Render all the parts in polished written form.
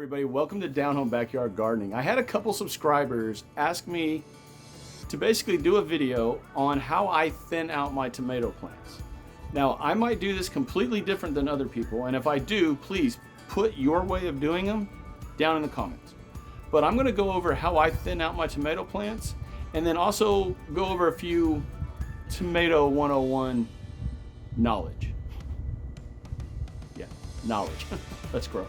everybody, welcome to Down Home Backyard Gardening. I had a couple subscribers ask me to basically do a video on how I thin out my tomato plants. Now, I might do this completely different than other people, and if I do, please put your way of doing them down in the comments. But I'm gonna go over how I thin out my tomato plants, and then also go over a few tomato 101 knowledge. Yeah, knowledge. Let's grow.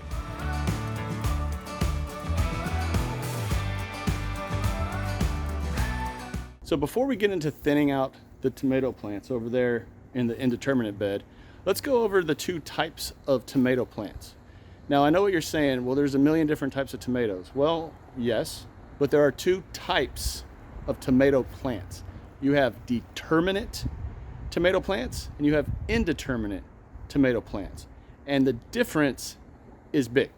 So before we get into thinning out the tomato plants over there in the indeterminate bed, let's go over the two types of tomato plants. Now I know what you're saying, well there's a million different types of tomatoes. Well, yes, but there are two types of tomato plants. You have determinate tomato plants and you have indeterminate tomato plants. And the difference is big.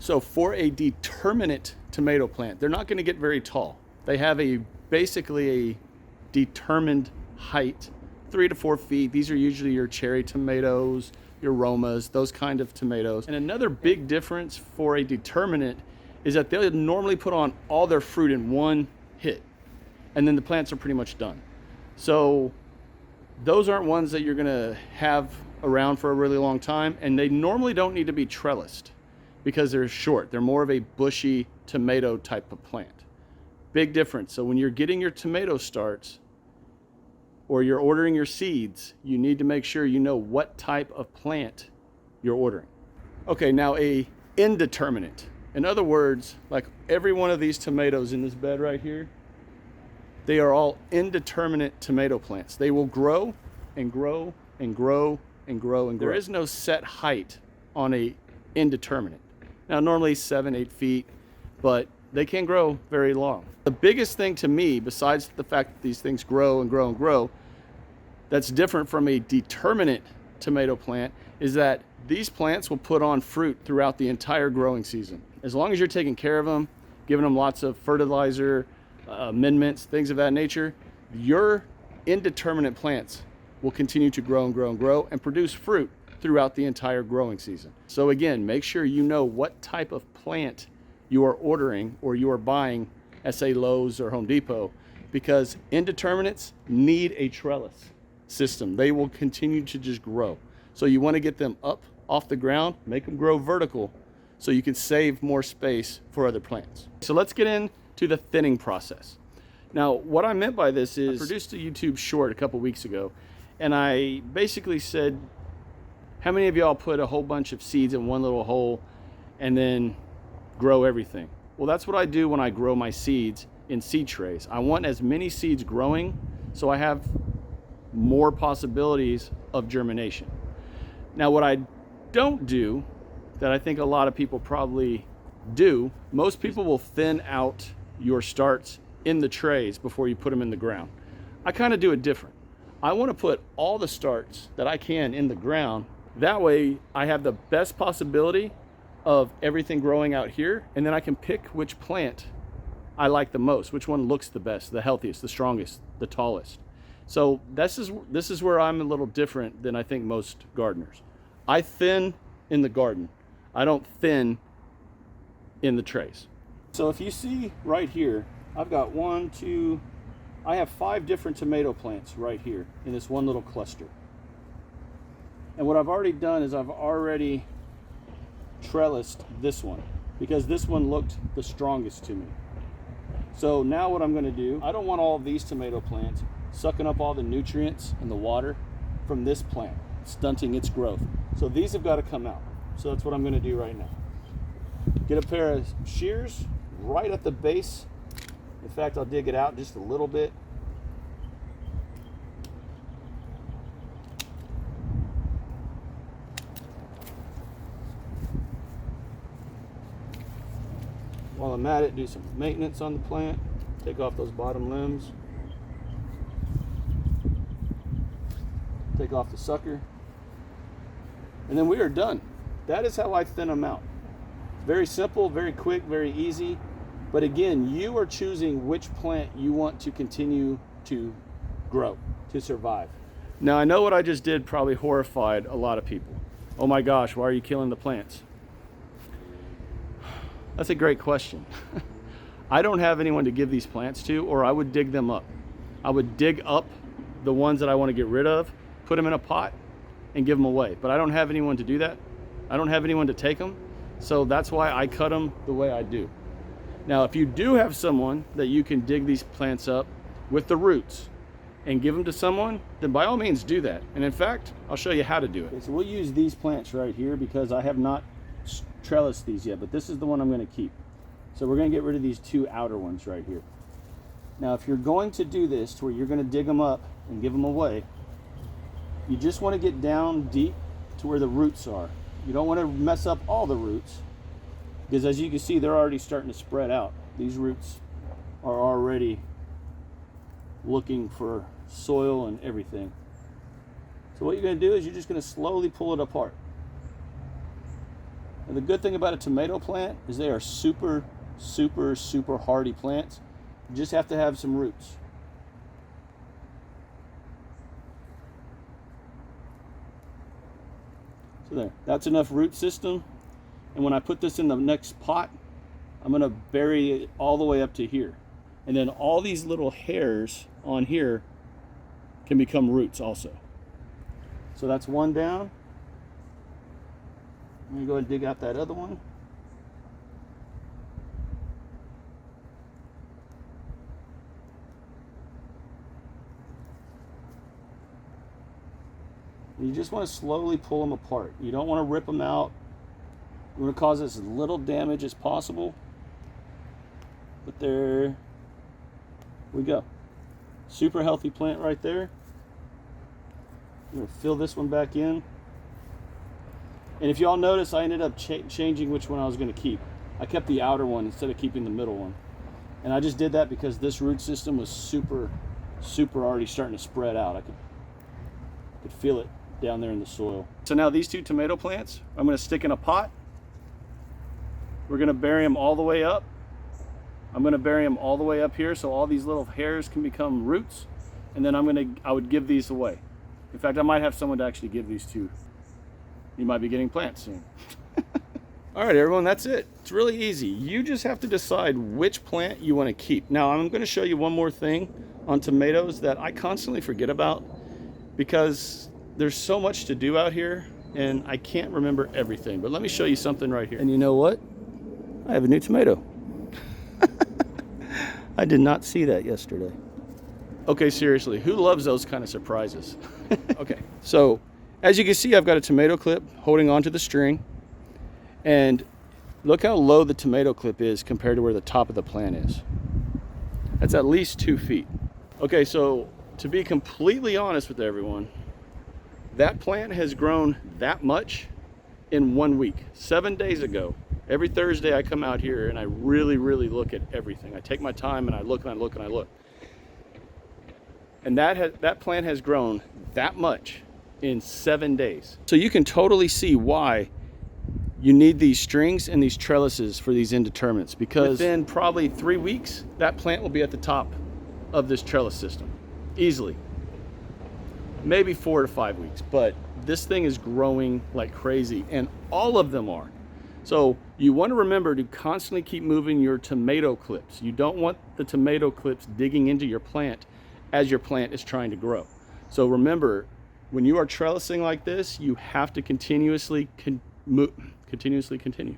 So for a determinate tomato plant, they're not gonna get very tall. They have basically a determined height, 3 to 4 feet. These are usually your cherry tomatoes, your Romas, those kind of tomatoes. And another big difference for a determinate is that they'll normally put on all their fruit in one hit, and then the plants are pretty much done. So those aren't ones that you're gonna have around for a really long time, and they normally don't need to be trellised because they're short. They're more of a bushy tomato type of plant. Big difference. So when you're getting your tomato starts or you're ordering your seeds, you need to make sure you know what type of plant you're ordering. Okay, now a indeterminate. In other words, like every one of these tomatoes in this bed right here, they are all indeterminate tomato plants. They will grow and grow and grow and grow and grow. There is no set height on a indeterminate. Now normally 7, 8 feet, but they can grow very long. The biggest thing to me, besides the fact that these things grow and grow and grow, that's different from a determinate tomato plant, is that these plants will put on fruit throughout the entire growing season. As long as you're taking care of them, giving them lots of fertilizer, amendments, things of that nature, your indeterminate plants will continue to grow and grow and grow and produce fruit throughout the entire growing season. So again, make sure you know what type of plant you are ordering or you are buying at say Lowe's or Home Depot, because indeterminates need a trellis system. They will continue to just grow. So you want to get them up off the ground, make them grow vertical so you can save more space for other plants. So let's get into the thinning process. Now, what I meant by this is I produced a YouTube short a couple weeks ago, and I basically said, how many of y'all put a whole bunch of seeds in one little hole and then grow everything? Well, that's what I do when I grow my seeds in seed trays. I want as many seeds growing so I have more possibilities of germination. Now, what I don't do, that I think a lot of people probably do, most people will thin out your starts in the trays before you put them in the ground. I kind of do it different. I want to put all the starts that I can in the ground. That way I have the best possibility of everything growing out here, and then I can pick which plant I like the most, which one looks the best, the healthiest, the strongest, the tallest. So this is where I'm a little different than I think most gardeners. I thin in the garden. I don't thin in the trays. So if you see right here, I've got I have 5 different tomato plants right here in this one little cluster. And what I've already done is I've already trellised this one because this one looked the strongest to me. So now what I'm going to do, I don't want all of these tomato plants sucking up all the nutrients and the water from this plant, stunting its growth. So these have got to come out. So that's what I'm going to do right now. Get a pair of shears right at the base. In fact, I'll dig it out just a little bit. While I'm at it, do some maintenance on the plant. Take off those bottom limbs. Take off the sucker. And then we are done. That is how I thin them out. Very simple, very quick, very easy. But again, you are choosing which plant you want to continue to grow, to survive. Now I know what I just did probably horrified a lot of people. Oh my gosh, why are you killing the plants? That's a great question. I don't have anyone to give these plants to, or I would dig them up. I would dig up the ones that I want to get rid of, put them in a pot, and give them away. But I don't have anyone to do that. I don't have anyone to take them. So that's why I cut them the way I do. Now, if you do have someone that you can dig these plants up with the roots and give them to someone, then by all means do that. And in fact, I'll show you how to do it. Okay, so we'll use these plants right here because I have not trellised these yet, but this is the one I'm going to keep. So we're going to get rid of these two outer ones right here. Now, if you're going to do this to where you're going to dig them up and give them away, you just want to get down deep to where the roots are. You don't want to mess up all the roots because, as you can see, they're already starting to spread out. These roots are already looking for soil and everything. So what you're going to do is you're just going to slowly pull it apart. And the good thing about a tomato plant is they are super hardy plants. You just have to have some roots. So there, that's enough root system. And when I put this in the next pot, I'm going to bury it all the way up to here. And then all these little hairs on here can become roots also. So that's one down. I'm going to go ahead and dig out that other one. You just want to slowly pull them apart. You don't want to rip them out. You want to cause as little damage as possible. But there we go. Super healthy plant right there. I'm going to fill this one back in. And if y'all notice, I ended up changing which one I was going to keep. I kept the outer one instead of keeping the middle one. And I just did that because this root system was super already starting to spread out. I could feel it down there in the soil. So now these two tomato plants, I'm going to stick in a pot. We're going to bury them all the way up. I'm going to bury them all the way up here so all these little hairs can become roots. And then I would give these away. In fact, I might have someone to actually give these to. You might be getting plants soon. All right, everyone, that's it. It's really easy. You just have to decide which plant you want to keep. Now, I'm going to show you one more thing on tomatoes that I constantly forget about because there's so much to do out here and I can't remember everything. But let me show you something right here. And you know what? I have a new tomato. I did not see that yesterday. Okay, seriously, who loves those kind of surprises? Okay, so as you can see, I've got a tomato clip holding onto the string. And look how low the tomato clip is compared to where the top of the plant is. That's at least 2 feet. Okay, so to be completely honest with everyone, that plant has grown that much in 1 week. 7 days ago, every Thursday I come out here and I really look at everything. I take my time and I look and I look and I look. And that plant has grown that much in 7 days. So you can totally see why you need these strings and these trellises for these indeterminates, because within probably 3 weeks, that plant will be at the top of this trellis system, easily. Maybe 4 to 5 weeks, but this thing is growing like crazy, and all of them are. So you want to remember to constantly keep moving your tomato clips. You don't want the tomato clips digging into your plant as your plant is trying to grow. So remember, when you are trellising like this, you have to continuously continue.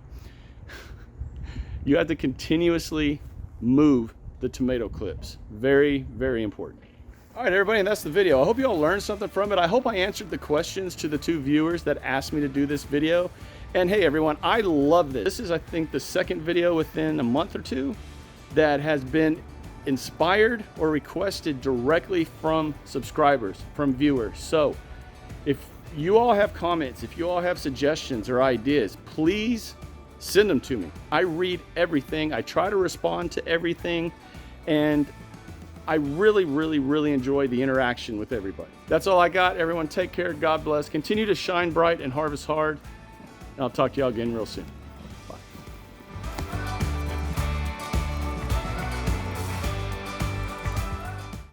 You have to continuously move the tomato clips. Very important. All right, everybody, and that's the video. I hope you all learned something from it. I hope I answered the questions to the 2 viewers that asked me to do this video. And hey, everyone, I love this. This is, I think, the second video within a month or two that has been inspired or requested directly from subscribers, from viewers. So if you all have comments, if you all have suggestions or ideas, please send them to me. I read everything. I try to respond to everything. And I really enjoy the interaction with everybody. That's all I got. Everyone take care. God bless. Continue to shine bright and harvest hard. And I'll talk to y'all again real soon.